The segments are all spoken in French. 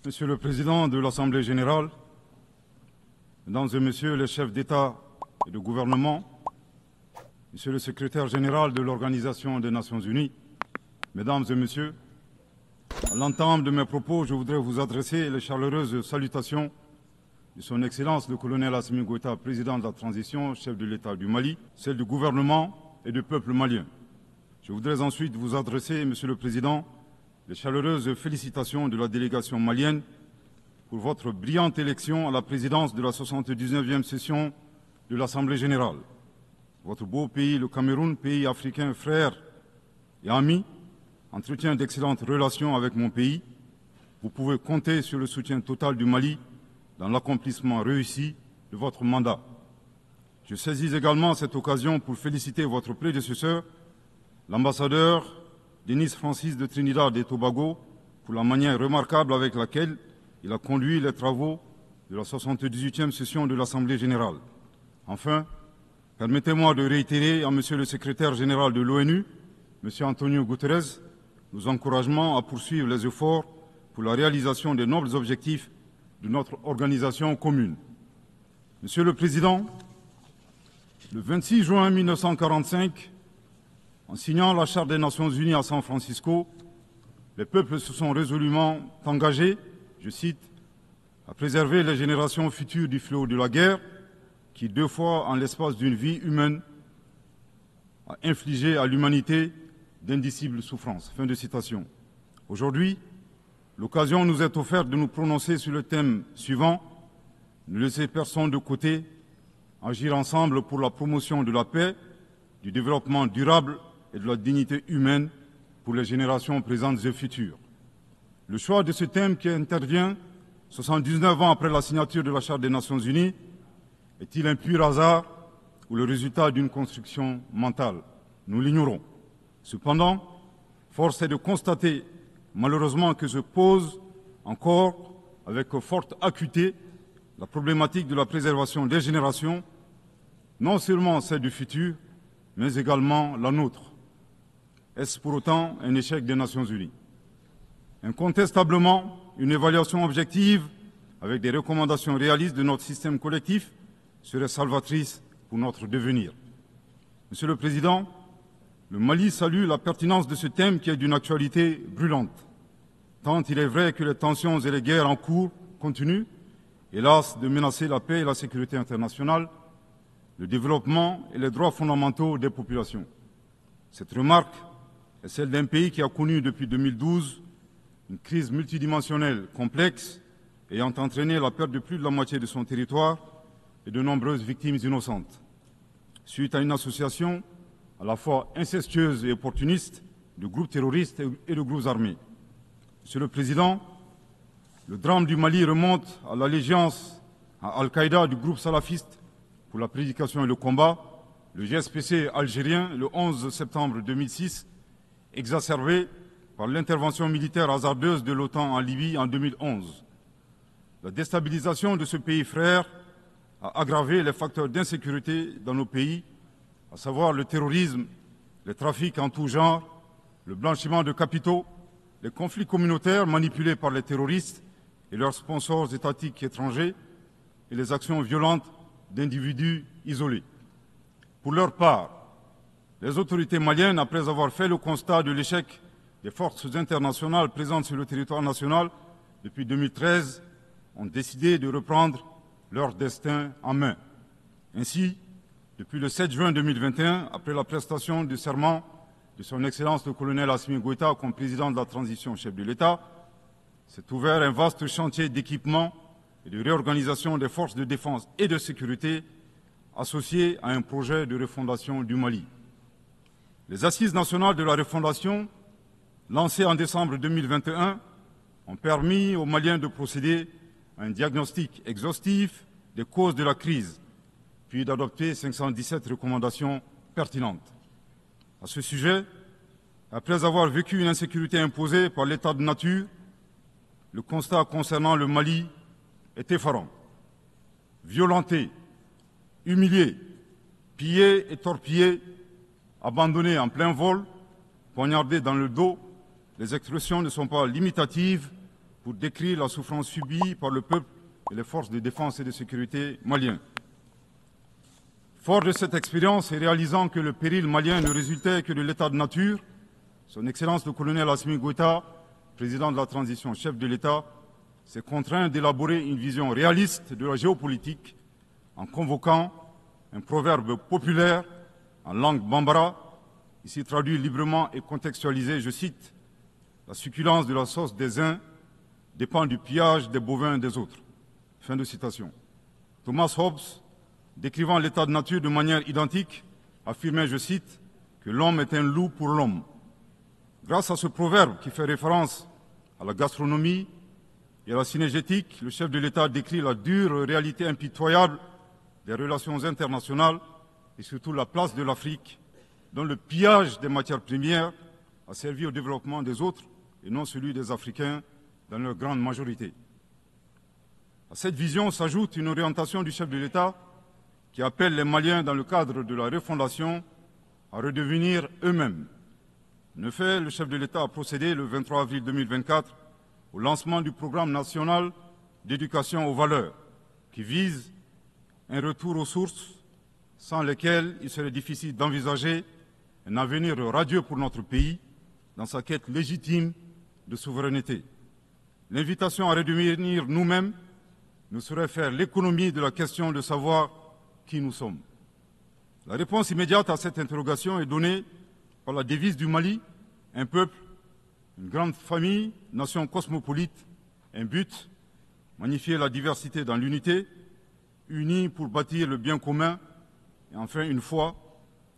Monsieur le Président de l'Assemblée générale, Mesdames et Messieurs les chefs d'État et de gouvernement, Monsieur le Secrétaire général de l'Organisation des Nations Unies, Mesdames et Messieurs, à l'entame de mes propos, je voudrais vous adresser les chaleureuses salutations de Son Excellence le colonel Assimi Goïta, président de la transition, chef de l'État du Mali, celle du gouvernement et du peuple malien. Je voudrais ensuite vous adresser, Monsieur le Président, les chaleureuses félicitations de la délégation malienne pour votre brillante élection à la présidence de la 79e session de l'Assemblée générale. Votre beau pays, le Cameroun, pays africain frère et ami, entretient d'excellentes relations avec mon pays. Vous pouvez compter sur le soutien total du Mali dans l'accomplissement réussi de votre mandat. Je saisis également cette occasion pour féliciter votre prédécesseur, l'ambassadeur Denis Francis de Trinidad et Tobago, pour la manière remarquable avec laquelle il a conduit les travaux de la 78e session de l'Assemblée générale. Enfin, permettez-moi de réitérer à Monsieur le secrétaire général de l'ONU, Monsieur Antonio Guterres, nos encouragements à poursuivre les efforts pour la réalisation des nobles objectifs de notre organisation commune. Monsieur le Président, le 26 juin 1945, en signant la Charte des Nations Unies à San Francisco, les peuples se sont résolument engagés, je cite, à préserver les générations futures du fléau de la guerre qui, 2 fois en l'espace d'une vie humaine, a infligé à l'humanité d'indicibles souffrances. Fin de citation. Aujourd'hui, l'occasion nous est offerte de nous prononcer sur le thème suivant, ne laisser personne de côté, agir ensemble pour la promotion de la paix, du développement durable et de la dignité humaine pour les générations présentes et futures. Le choix de ce thème qui intervient 79 ans après la signature de la Charte des Nations Unies est-il un pur hasard ou le résultat d'une construction mentale? Nous l'ignorons. Cependant, force est de constater malheureusement que se pose encore avec forte acuité la problématique de la préservation des générations, non seulement celle du futur, mais également la nôtre. Est-ce pour autant un échec des Nations Unies? Incontestablement, une évaluation objective avec des recommandations réalistes de notre système collectif serait salvatrice pour notre devenir. Monsieur le Président, le Mali salue la pertinence de ce thème qui est d'une actualité brûlante, tant il est vrai que les tensions et les guerres en cours continuent, hélas, de menacer la paix et la sécurité internationale, le développement et les droits fondamentaux des populations. Cette remarque est celle d'un pays qui a connu depuis 2012 une crise multidimensionnelle complexe ayant entraîné la perte de plus de la moitié de son territoire et de nombreuses victimes innocentes, suite à une association à la fois incestueuse et opportuniste de groupes terroristes et de groupes armés. Monsieur le Président, le drame du Mali remonte à l'allégeance à Al-Qaïda du groupe salafiste pour la prédication et le combat, le GSPC algérien, le 11 septembre 2006, exacerbé par l'intervention militaire hasardeuse de l'OTAN en Libye en 2011. La déstabilisation de ce pays frère a aggravé les facteurs d'insécurité dans nos pays, à savoir le terrorisme, les trafics en tout genre, le blanchiment de capitaux, les conflits communautaires manipulés par les terroristes et leurs sponsors étatiques étrangers et les actions violentes d'individus isolés. Pour leur part, les autorités maliennes, après avoir fait le constat de l'échec des forces internationales présentes sur le territoire national depuis 2013, ont décidé de reprendre leur destin en main. Ainsi, depuis le 7 juin 2021, après la prestation du serment de Son Excellence le colonel Assimi Goïta comme président de la transition chef de l'État, s'est ouvert un vaste chantier d'équipement et de réorganisation des forces de défense et de sécurité associé à un projet de refondation du Mali. Les Assises nationales de la refondation, lancées en décembre 2021, ont permis aux Maliens de procéder à un diagnostic exhaustif des causes de la crise, puis d'adopter 517 recommandations pertinentes. À ce sujet, après avoir vécu une insécurité imposée par l'état de nature, le constat concernant le Mali est effarant. Violenté, humilié, pillé et torpillé, abandonné en plein vol, poignardé dans le dos, les expressions ne sont pas limitatives pour décrire la souffrance subie par le peuple et les forces de défense et de sécurité maliens. Fort de cette expérience et réalisant que le péril malien ne résultait que de l'état de nature, Son Excellence le colonel Assimi Goïta, président de la transition, chef de l'État, s'est contraint d'élaborer une vision réaliste de la géopolitique en convoquant un proverbe populaire en langue bambara, ici traduit librement et contextualisé, je cite, « La succulence de la sauce des uns dépend du pillage des bovins des autres ». Fin de citation. Thomas Hobbes, décrivant l'état de nature de manière identique, affirmait, je cite, que l'homme est un loup pour l'homme. Grâce à ce proverbe qui fait référence à la gastronomie et à la cinégétique, le chef de l'État décrit la dure réalité impitoyable des relations internationales et surtout la place de l'Afrique, dont le pillage des matières premières a servi au développement des autres et non celui des Africains dans leur grande majorité. À cette vision s'ajoute une orientation du chef de l'État qui appelle les Maliens, dans le cadre de la refondation, à redevenir eux-mêmes. En effet, le chef de l'État a procédé le 23 avril 2024 au lancement du programme national d'éducation aux valeurs, qui vise un retour aux sources sans lesquelles il serait difficile d'envisager un avenir radieux pour notre pays dans sa quête légitime de souveraineté. L'invitation à redevenir nous-mêmes ne saurait faire l'économie de la question de savoir qui nous sommes. La réponse immédiate à cette interrogation est donnée par la devise du Mali, un peuple, une grande famille, nation cosmopolite, un but, magnifier la diversité dans l'unité, unis pour bâtir le bien commun, et enfin une foi,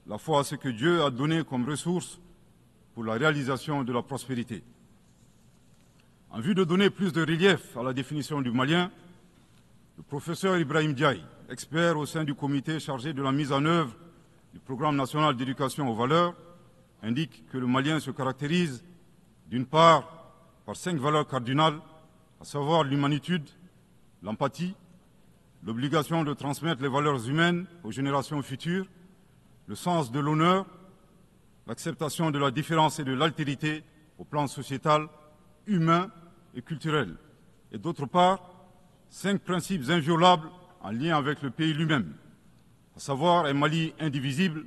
la foi à ce que Dieu a donné comme ressource pour la réalisation de la prospérité. En vue de donner plus de relief à la définition du Malien, le professeur Ibrahim Diaye, expert au sein du comité chargé de la mise en œuvre du programme national d'éducation aux valeurs, indique que le Malien se caractérise d'une part par 5 valeurs cardinales, à savoir l'humanitude, l'empathie, l'obligation de transmettre les valeurs humaines aux générations futures, le sens de l'honneur, l'acceptation de la différence et de l'altérité au plan sociétal, humain et culturel, et d'autre part, 5 principes inviolables en lien avec le pays lui-même, à savoir un Mali indivisible,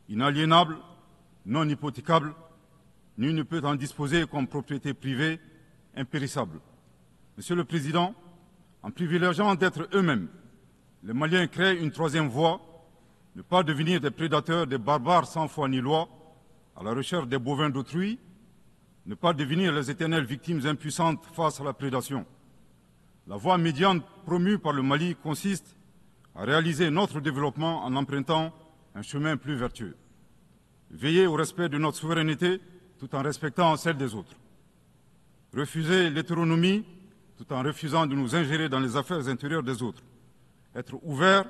inaliénable, non hypothécable, nul ne peut en disposer comme propriété privée, impérissable. Monsieur le Président, en privilégiant d'être eux-mêmes, les Maliens créent une troisième voie, ne pas devenir des prédateurs, des barbares sans foi ni loi, à la recherche des bovins d'autrui, ne pas devenir les éternelles victimes impuissantes face à la prédation. La voie médiane promue par le Mali consiste à réaliser notre développement en empruntant un chemin plus vertueux. Veiller au respect de notre souveraineté tout en respectant celle des autres. Refuser l'hétéronomie tout en refusant de nous ingérer dans les affaires intérieures des autres. Être ouvert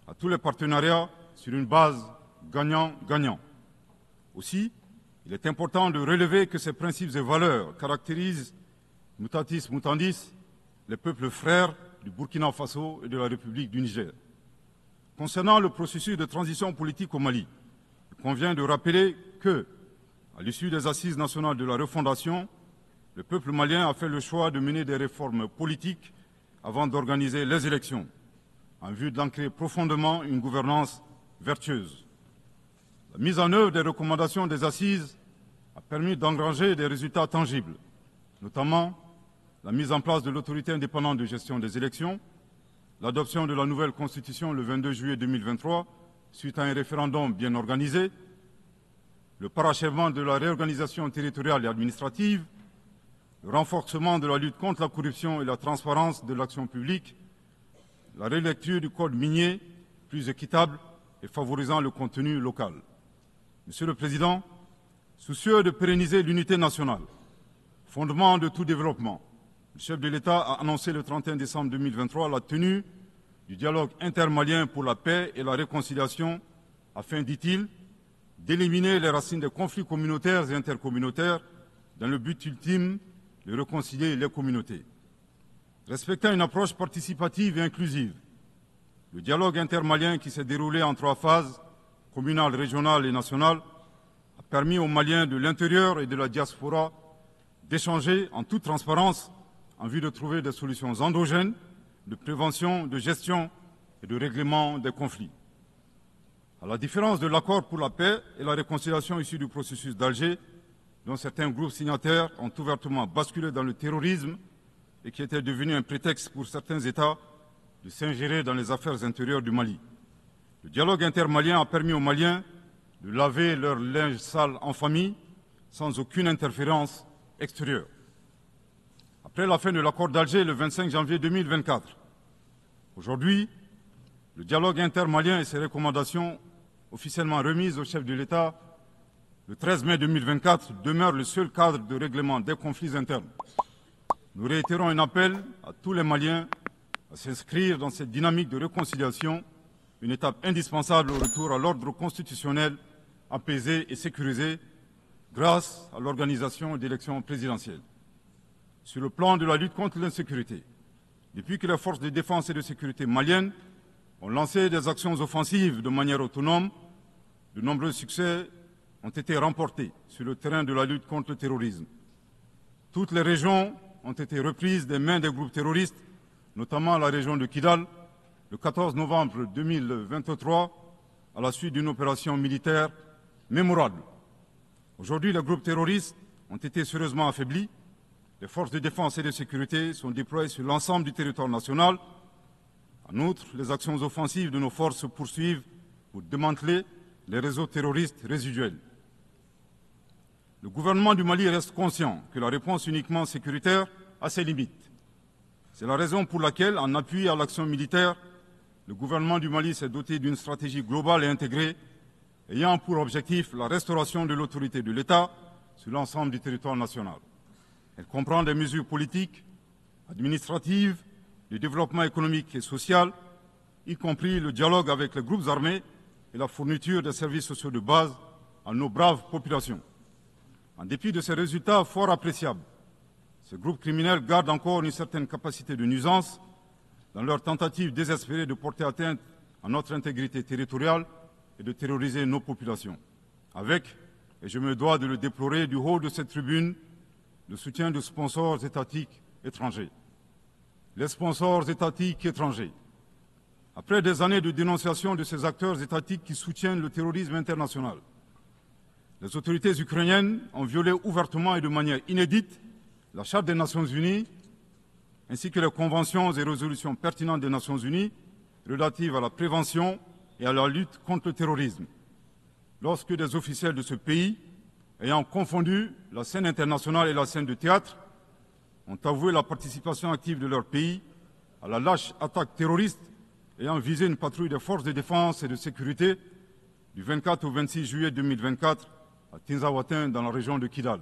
à tous les partenariats sur une base gagnant-gagnant. Aussi, il est important de relever que ces principes et valeurs caractérisent, mutatis mutandis, les peuples frères du Burkina Faso et de la République du Niger. Concernant le processus de transition politique au Mali, il convient de rappeler que, à l'issue des assises nationales de la refondation, le peuple malien a fait le choix de mener des réformes politiques avant d'organiser les élections, en vue d'ancrer profondément une gouvernance vertueuse. La mise en œuvre des recommandations des assises a permis d'engranger des résultats tangibles, notamment la mise en place de l'autorité indépendante de gestion des élections, l'adoption de la nouvelle constitution le 22 juillet 2023 suite à un référendum bien organisé, le parachèvement de la réorganisation territoriale et administrative, le renforcement de la lutte contre la corruption et la transparence de l'action publique, la relecture du code minier plus équitable et favorisant le contenu local. Monsieur le Président, soucieux de pérenniser l'unité nationale, fondement de tout développement, le chef de l'État a annoncé le 31 décembre 2023 la tenue du dialogue intermalien pour la paix et la réconciliation afin, dit-il, d'éliminer les racines des conflits communautaires et intercommunautaires dans le but ultime de réconcilier les communautés. Respectant une approche participative et inclusive, le dialogue intermalien qui s'est déroulé en 3 phases, communale, régionale et nationale, a permis aux Maliens de l'intérieur et de la diaspora d'échanger en toute transparence en vue de trouver des solutions endogènes de prévention, de gestion et de règlement des conflits. À la différence de l'accord pour la paix et la réconciliation issu du processus d'Alger, dont certains groupes signataires ont ouvertement basculé dans le terrorisme et qui était devenu un prétexte pour certains États de s'ingérer dans les affaires intérieures du Mali. Le dialogue intermalien a permis aux Maliens de laver leur linge sale en famille sans aucune interférence extérieure. Après la fin de l'accord d'Alger le 25 janvier 2024, aujourd'hui, le dialogue intermalien et ses recommandations officiellement remises au chef de l'État le 13 mai 2024 demeurent le seul cadre de règlement des conflits internes. Nous réitérons un appel à tous les Maliens à s'inscrire dans cette dynamique de réconciliation, une étape indispensable au retour à l'ordre constitutionnel apaisé et sécurisé grâce à l'organisation d'élections présidentielles. Sur le plan de la lutte contre l'insécurité, depuis que les forces de défense et de sécurité maliennes ont lancé des actions offensives de manière autonome, de nombreux succès ont été remportés sur le terrain de la lutte contre le terrorisme. Toutes les régions ont été reprises des mains des groupes terroristes, notamment la région de Kidal, le 14 novembre 2023, à la suite d'une opération militaire mémorable. Aujourd'hui, les groupes terroristes ont été sérieusement affaiblis. Les forces de défense et de sécurité sont déployées sur l'ensemble du territoire national. En outre, les actions offensives de nos forces se poursuivent pour démanteler les réseaux terroristes résiduels. Le gouvernement du Mali reste conscient que la réponse uniquement sécuritaire a ses limites. C'est la raison pour laquelle, en appui à l'action militaire, le gouvernement du Mali s'est doté d'une stratégie globale et intégrée ayant pour objectif la restauration de l'autorité de l'État sur l'ensemble du territoire national. Elle comprend des mesures politiques, administratives, de développement économique et social, y compris le dialogue avec les groupes armés et la fourniture des services sociaux de base à nos braves populations. En dépit de ces résultats fort appréciables, ces groupes criminels gardent encore une certaine capacité de nuisance dans leur tentative désespérée de porter atteinte à notre intégrité territoriale et de terroriser nos populations. Avec, et je me dois de le déplorer du haut de cette tribune, le soutien de sponsors étatiques étrangers. Les sponsors étatiques étrangers. Après des années de dénonciation de ces acteurs étatiques qui soutiennent le terrorisme international, les autorités ukrainiennes ont violé ouvertement et de manière inédite la Charte des Nations Unies ainsi que les conventions et résolutions pertinentes des Nations Unies relatives à la prévention et à la lutte contre le terrorisme. Lorsque des officiels de ce pays, ayant confondu la scène internationale et la scène de théâtre, ont avoué la participation active de leur pays à la lâche attaque terroriste ayant visé une patrouille des forces de défense et de sécurité du 24 au 26 juillet 2024 à Tinzaouatin dans la région de Kidal.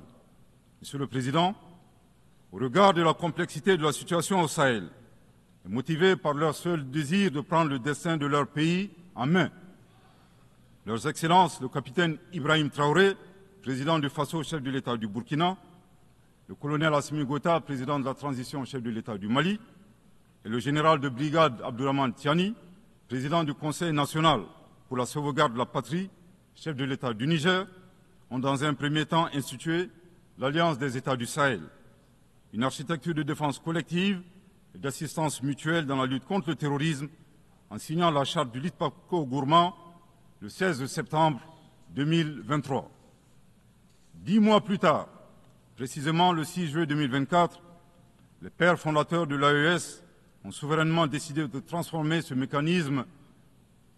Monsieur le Président, au regard de la complexité de la situation au Sahel, et motivés par leur seul désir de prendre le destin de leur pays en main, Leurs Excellences, le capitaine Ibrahim Traoré, président du Faso, chef de l'État du Burkina, le colonel Assimi Goïta, président de la transition, chef de l'État du Mali, et le général de brigade Abdourahmane Tiani, président du Conseil national pour la sauvegarde de la patrie, chef de l'État du Niger, ont dans un premier temps institué l'Alliance des États du Sahel, une architecture de défense collective et d'assistance mutuelle dans la lutte contre le terrorisme, en signant la charte du Litpako-Gourma le 16 septembre 2023. 10 mois plus tard, précisément le 6 juillet 2024, les pères fondateurs de l'AES ont souverainement décidé de transformer ce mécanisme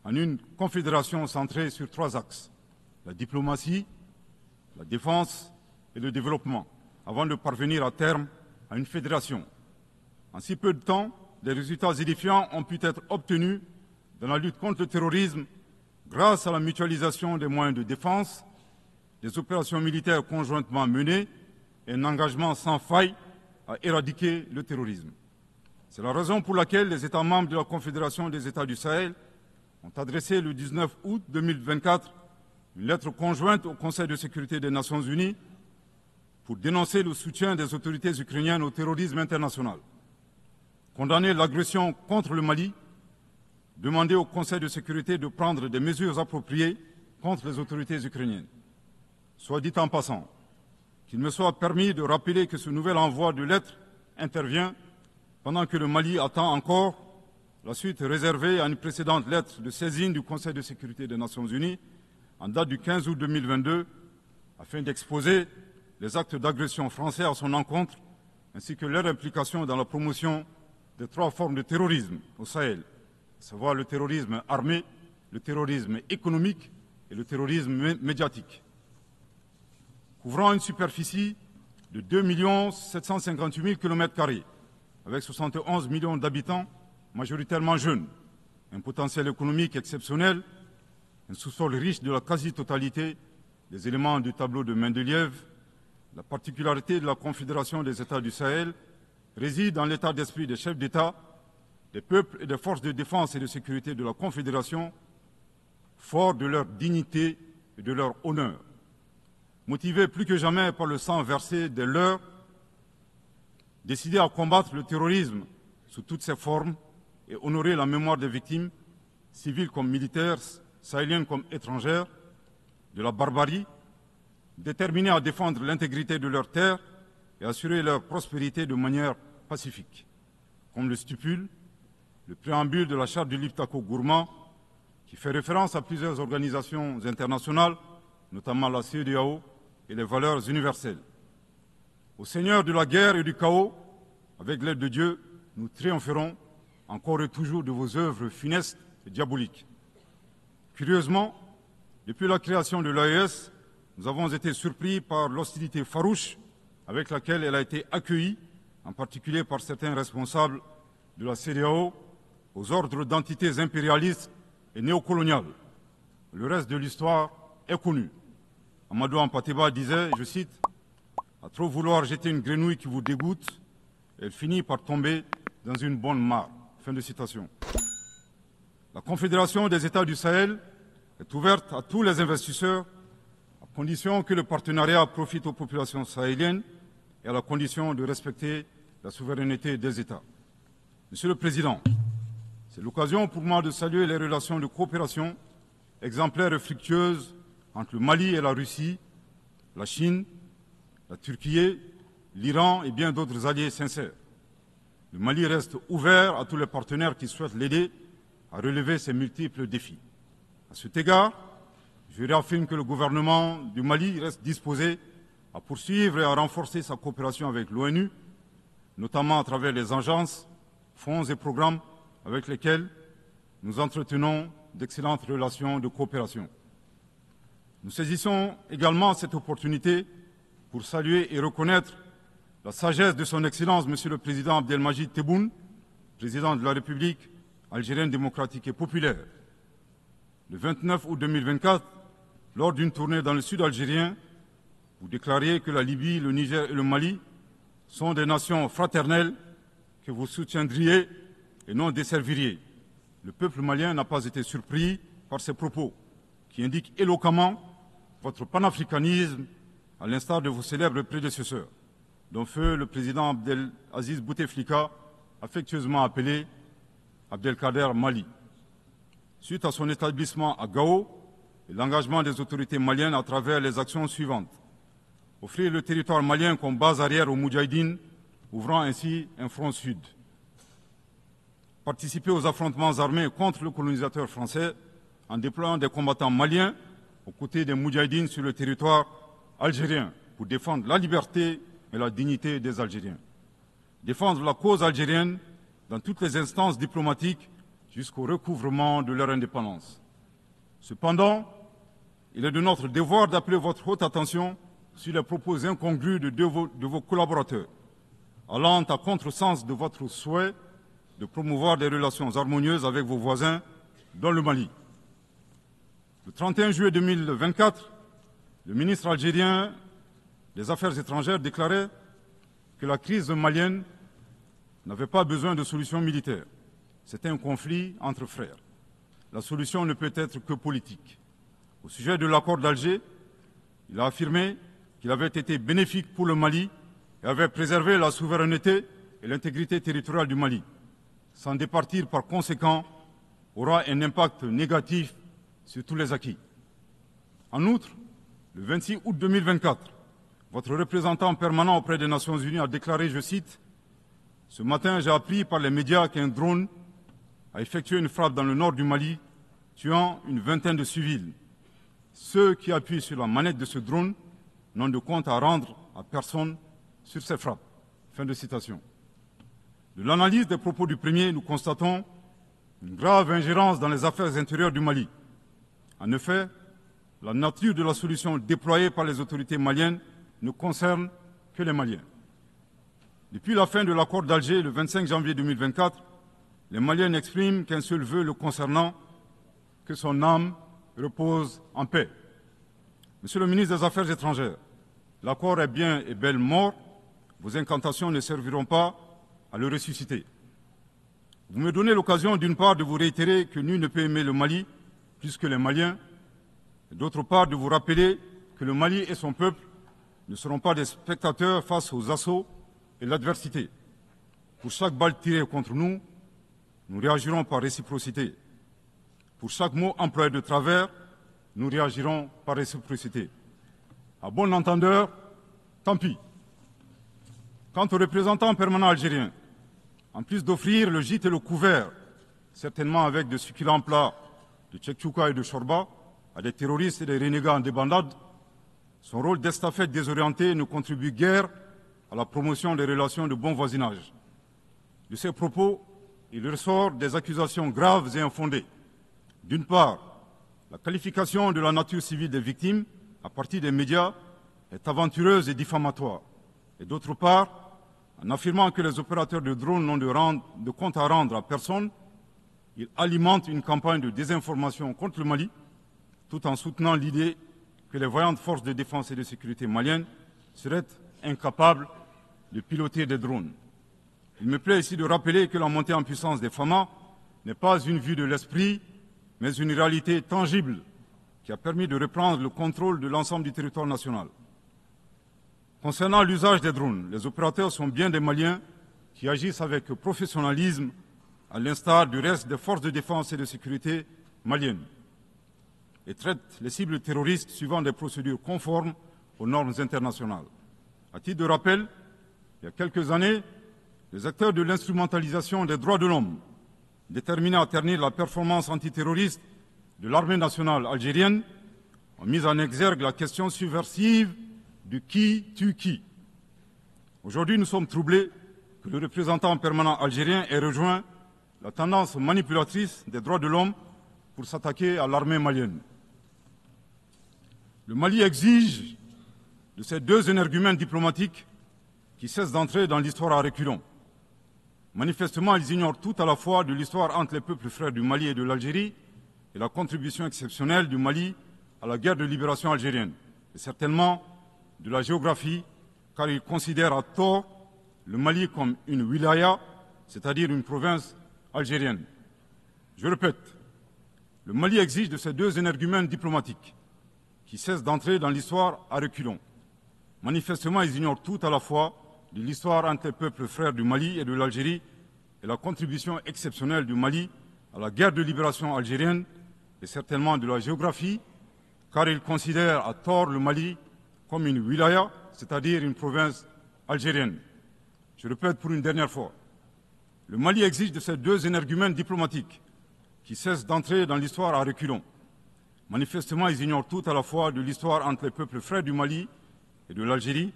en une confédération centrée sur 3 axes: la diplomatie, la défense et le développement, avant de parvenir à terme à une fédération. En si peu de temps, des résultats édifiants ont pu être obtenus dans la lutte contre le terrorisme grâce à la mutualisation des moyens de défense, des opérations militaires conjointement menées et un engagement sans faille à éradiquer le terrorisme. C'est la raison pour laquelle les États membres de la Confédération des États du Sahel ont adressé le 19 août 2024 une lettre conjointe au Conseil de sécurité des Nations Unies pour dénoncer le soutien des autorités ukrainiennes au terrorisme international, condamner l'agression contre le Mali, demander au Conseil de sécurité de prendre des mesures appropriées contre les autorités ukrainiennes. Soit dit en passant, qu'il me soit permis de rappeler que ce nouvel envoi de lettres intervient pendant que le Mali attend encore la suite réservée à une précédente lettre de saisine du Conseil de sécurité des Nations Unies en date du 15 août 2022 afin d'exposer les actes d'agression français à son encontre ainsi que leur implication dans la promotion des 3 formes de terrorisme au Sahel, à savoir le terrorisme armé, le terrorisme économique et le terrorisme médiatique. Couvrant une superficie de 2 758 000 km², avec 71 millions d'habitants, majoritairement jeunes, un potentiel économique exceptionnel, un sous-sol riche de la quasi-totalité des éléments du tableau de Mendeleïev, la particularité de la Confédération des États du Sahel réside dans l'état d'esprit des chefs d'État, des peuples et des forces de défense et de sécurité de la Confédération, forts de leur dignité et de leur honneur. Motivés plus que jamais par le sang versé des leurs, décidés à combattre le terrorisme sous toutes ses formes et honorer la mémoire des victimes, civiles comme militaires, sahéliennes comme étrangères, de la barbarie, déterminés à défendre l'intégrité de leurs terres et assurer leur prospérité de manière pacifique. Comme le stipule le préambule de la charte du Liptako-Gourma, qui fait référence à plusieurs organisations internationales, notamment la CEDEAO et les valeurs universelles. Au Seigneur de la guerre et du chaos, avec l'aide de Dieu, nous triompherons encore et toujours de vos œuvres funestes et diaboliques. Curieusement, depuis la création de l'AES, nous avons été surpris par l'hostilité farouche avec laquelle elle a été accueillie, en particulier par certains responsables de la CEDEAO, aux ordres d'entités impérialistes et néocoloniales. Le reste de l'histoire est connu. Amadou Hampâté-Bâ disait, je cite, « À trop vouloir jeter une grenouille qui vous dégoûte, elle finit par tomber dans une bonne mare. » Fin de citation. La Confédération des États du Sahel est ouverte à tous les investisseurs, à condition que le partenariat profite aux populations sahéliennes et à la condition de respecter la souveraineté des États. Monsieur le Président, c'est l'occasion pour moi de saluer les relations de coopération exemplaires et fructueuses entre le Mali et la Russie, la Chine, la Turquie, l'Iran et bien d'autres alliés sincères. Le Mali reste ouvert à tous les partenaires qui souhaitent l'aider à relever ces multiples défis. À cet égard, je réaffirme que le gouvernement du Mali reste disposé à poursuivre et à renforcer sa coopération avec l'ONU, notamment à travers les agences, fonds et programmes avec lesquels nous entretenons d'excellentes relations de coopération. Nous saisissons également cette opportunité pour saluer et reconnaître la sagesse de son Excellence, Monsieur le Président Abdelmadjid Tebboune, président de la République algérienne démocratique et populaire. Le 29 août 2024, lors d'une tournée dans le sud algérien, vous déclariez que la Libye, le Niger et le Mali sont des nations fraternelles que vous soutiendriez et non desserviriez. Le peuple malien n'a pas été surpris par ces propos, qui indiquent éloquemment votre panafricanisme, à l'instar de vos célèbres prédécesseurs, dont feu le président Abdelaziz Bouteflika, affectueusement appelé Abdelkader Mali. Suite à son établissement à Gao et l'engagement des autorités maliennes à travers les actions suivantes. Offrir le territoire malien comme base arrière aux Moudjahidines, ouvrant ainsi un front sud. Participer aux affrontements armés contre le colonisateur français en déployant des combattants maliens aux côtés des Moudjahidines sur le territoire algérien pour défendre la liberté et la dignité des Algériens. Défendre la cause algérienne dans toutes les instances diplomatiques jusqu'au recouvrement de leur indépendance. Cependant, il est de notre devoir d'appeler votre haute attention sur les propos incongrus de vos collaborateurs, allant à contresens de votre souhait de promouvoir des relations harmonieuses avec vos voisins dans le Mali. Le 31 juillet 2024, le ministre algérien des Affaires étrangères déclarait que la crise malienne n'avait pas besoin de solution militaire. C'était un conflit entre frères. La solution ne peut être que politique. Au sujet de l'accord d'Alger, il a affirmé qu'il avait été bénéfique pour le Mali et avait préservé la souveraineté et l'intégrité territoriale du Mali. S'en départir par conséquent aura un impact négatif sur tous les acquis. En outre, le 26 août 2024, votre représentant permanent auprès des Nations Unies a déclaré, je cite, « Ce matin, j'ai appris par les médias qu'un drone a effectué une frappe dans le nord du Mali, tuant une vingtaine de civils. Ceux qui appuient sur la manette de ce drone n'ont de compte à rendre à personne sur ces frappes. » Fin de citation. De l'analyse des propos du premier, nous constatons une grave ingérence dans les affaires intérieures du Mali. En effet, la nature de la solution déployée par les autorités maliennes ne concerne que les Maliens. Depuis la fin de l'accord d'Alger, le 25 janvier 2024, les Maliens n'expriment qu'un seul vœu le concernant, que son âme repose en paix. Monsieur le ministre des Affaires étrangères, l'accord est bien et belle mort, vos incantations ne serviront pas à le ressusciter. Vous me donnez l'occasion d'une part de vous réitérer que nul ne peut aimer le Mali plus que les Maliens, et d'autre part de vous rappeler que le Mali et son peuple ne seront pas des spectateurs face aux assauts et l'adversité. Pour chaque balle tirée contre nous, nous réagirons par réciprocité. Pour chaque mot employé de travers, nous réagirons par réciprocité. À bon entendeur, tant pis. Quant aux représentants permanents algériens, en plus d'offrir le gîte et le couvert, certainement avec de succulents plats de tchèque-tchouka et de chorba, à des terroristes et des renégats en débandade, son rôle d'estafette désorienté ne contribue guère à la promotion des relations de bon voisinage. De ces propos, il ressort des accusations graves et infondées. D'une part, la qualification de la nature civile des victimes à partir des médias est aventureuse et diffamatoire. Et d'autre part, en affirmant que les opérateurs de drones n'ont de compte à rendre à personne, il alimente une campagne de désinformation contre le Mali, tout en soutenant l'idée que les voyantes forces de défense et de sécurité maliennes seraient incapables de piloter des drones. Il me plaît ici de rappeler que la montée en puissance des FAMA n'est pas une vue de l'esprit, mais une réalité tangible qui a permis de reprendre le contrôle de l'ensemble du territoire national. Concernant l'usage des drones, les opérateurs sont bien des Maliens qui agissent avec professionnalisme, à l'instar du reste des forces de défense et de sécurité maliennes, et traitent les cibles terroristes suivant des procédures conformes aux normes internationales. À titre de rappel, il y a quelques années, les acteurs de l'instrumentalisation des droits de l'homme, déterminés à ternir la performance antiterroriste de l'armée nationale algérienne, ont mis en exergue la question subversive du qui tue qui. Aujourd'hui, nous sommes troublés que le représentant permanent algérien ait rejoint la tendance manipulatrice des droits de l'homme pour s'attaquer à l'armée malienne. Le Mali exige de ces deux énergumènes diplomatiques qui cessent d'entrer dans l'histoire à reculons. Manifestement, ils ignorent tout à la fois de l'histoire entre les peuples frères du Mali et de l'Algérie et la contribution exceptionnelle du Mali à la guerre de libération algérienne, et certainement de la géographie, car ils considèrent à tort le Mali comme une wilaya, c'est-à-dire une province algérienne. Je répète, le Mali exige de ces deux énergumènes diplomatiques qui cessent d'entrer dans l'histoire à reculons. Manifestement, ils ignorent tout à la fois de l'histoire entre les peuples frères du Mali et de l'Algérie et la contribution exceptionnelle du Mali à la guerre de libération algérienne et certainement de la géographie, car ils considèrent à tort le Mali comme une wilaya, c'est-à-dire une province algérienne. Je répète pour une dernière fois, le Mali exige de ces deux énergumènes diplomatiques qui cessent d'entrer dans l'histoire à reculons. Manifestement, ils ignorent tout à la fois de l'histoire entre les peuples frères du Mali et de l'Algérie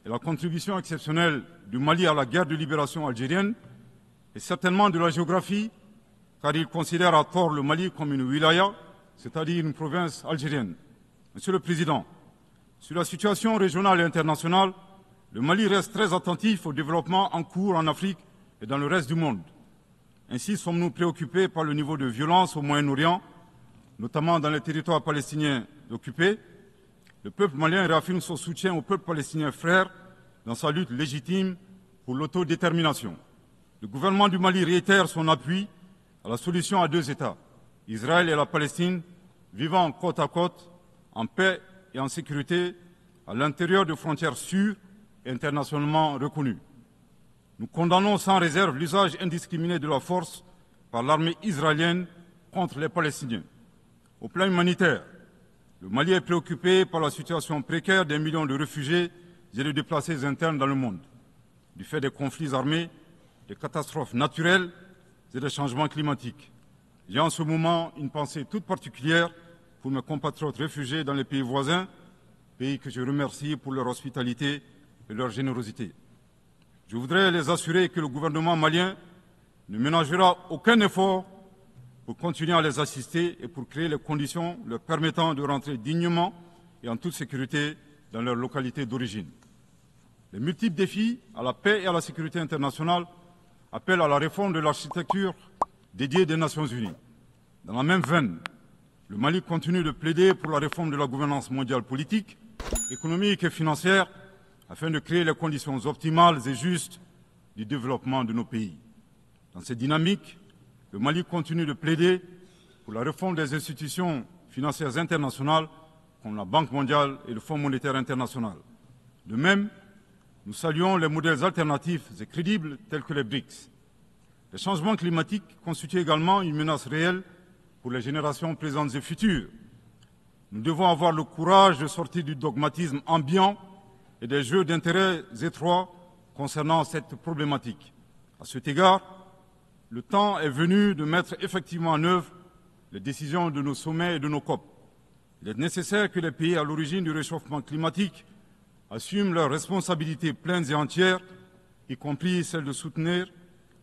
et la contribution exceptionnelle du Mali à la guerre de libération algérienne et certainement de la géographie, car ils considèrent à tort le Mali comme une wilaya, c'est-à-dire une province algérienne. Monsieur le Président, sur la situation régionale et internationale, le Mali reste très attentif au développement en cours en Afrique et dans le reste du monde. Ainsi sommes-nous préoccupés par le niveau de violence au Moyen-Orient, notamment dans les territoires palestiniens occupés. Le peuple malien réaffirme son soutien au peuple palestinien frère dans sa lutte légitime pour l'autodétermination. Le gouvernement du Mali réitère son appui à la solution à deux États, Israël et la Palestine, vivant côte à côte, en paix et en sécurité, à l'intérieur de frontières sûres et internationalement reconnues. Nous condamnons sans réserve l'usage indiscriminé de la force par l'armée israélienne contre les Palestiniens. Au plan humanitaire, le Mali est préoccupé par la situation précaire des millions de réfugiés et les déplacés internes dans le monde, du fait des conflits armés, des catastrophes naturelles et des changements climatiques. J'ai en ce moment une pensée toute particulière pour mes compatriotes réfugiés dans les pays voisins, pays que je remercie pour leur hospitalité et leur générosité. Je voudrais les assurer que le gouvernement malien ne ménagera aucun effort pour continuer à les assister et pour créer les conditions leur permettant de rentrer dignement et en toute sécurité dans leur localité d'origine. Les multiples défis à la paix et à la sécurité internationale appellent à la réforme de l'architecture dédiée des Nations Unies. Dans la même veine, le Mali continue de plaider pour la réforme de la gouvernance mondiale politique, économique et financière afin de créer les conditions optimales et justes du développement de nos pays. Dans cette dynamique, le Mali continue de plaider pour la réforme des institutions financières internationales comme la Banque mondiale et le Fonds monétaire international. De même, nous saluons les modèles alternatifs et crédibles tels que les BRICS. Les changements climatiques constituent également une menace réelle pour les générations présentes et futures. Nous devons avoir le courage de sortir du dogmatisme ambiant et des jeux d'intérêts étroits concernant cette problématique. À cet égard, le temps est venu de mettre effectivement en œuvre les décisions de nos sommets et de nos COP. Il est nécessaire que les pays à l'origine du réchauffement climatique assument leurs responsabilités pleines et entières, y compris celle de soutenir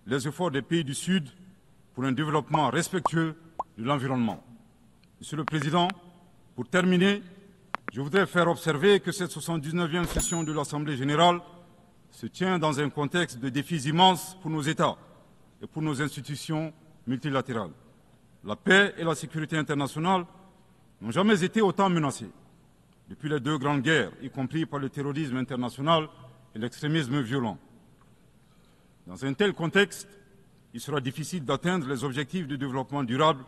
les efforts des pays du Sud pour un développement respectueux de l'environnement. Monsieur le Président, pour terminer, je voudrais faire observer que cette 79e session de l'Assemblée générale se tient dans un contexte de défis immenses pour nos États et pour nos institutions multilatérales. La paix et la sécurité internationale n'ont jamais été autant menacées depuis les deux grandes guerres, y compris par le terrorisme international et l'extrémisme violent. Dans un tel contexte, il sera difficile d'atteindre les objectifs de développement durable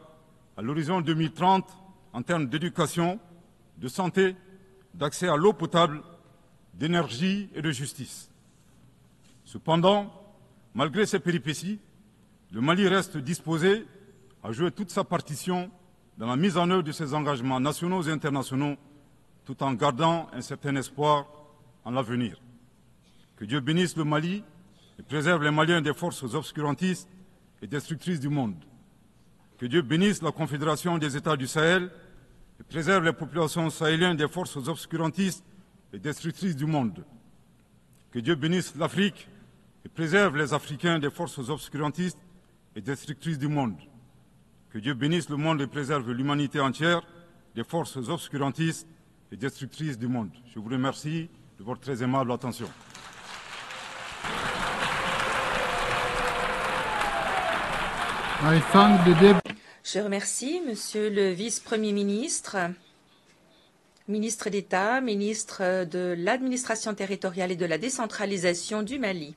à l'horizon 2030 en termes d'éducation, de santé, d'accès à l'eau potable, d'énergie et de justice. Cependant, malgré ces péripéties, le Mali reste disposé à jouer toute sa partition dans la mise en œuvre de ses engagements nationaux et internationaux, tout en gardant un certain espoir en l'avenir. Que Dieu bénisse le Mali et préserve les Maliens des forces obscurantistes et destructrices du monde. Que Dieu bénisse la Confédération des États du Sahel et préserve les populations sahéliennes des forces obscurantistes et destructrices du monde. Que Dieu bénisse l'Afrique et préserve les Africains des forces obscurantistes et destructrices du monde. Que Dieu bénisse le monde et préserve l'humanité entière des forces obscurantistes et destructrices du monde. Je vous remercie de votre très aimable attention. Je remercie Monsieur le Vice-Premier ministre, ministre d'État, ministre de l'Administration territoriale et de la décentralisation du Mali.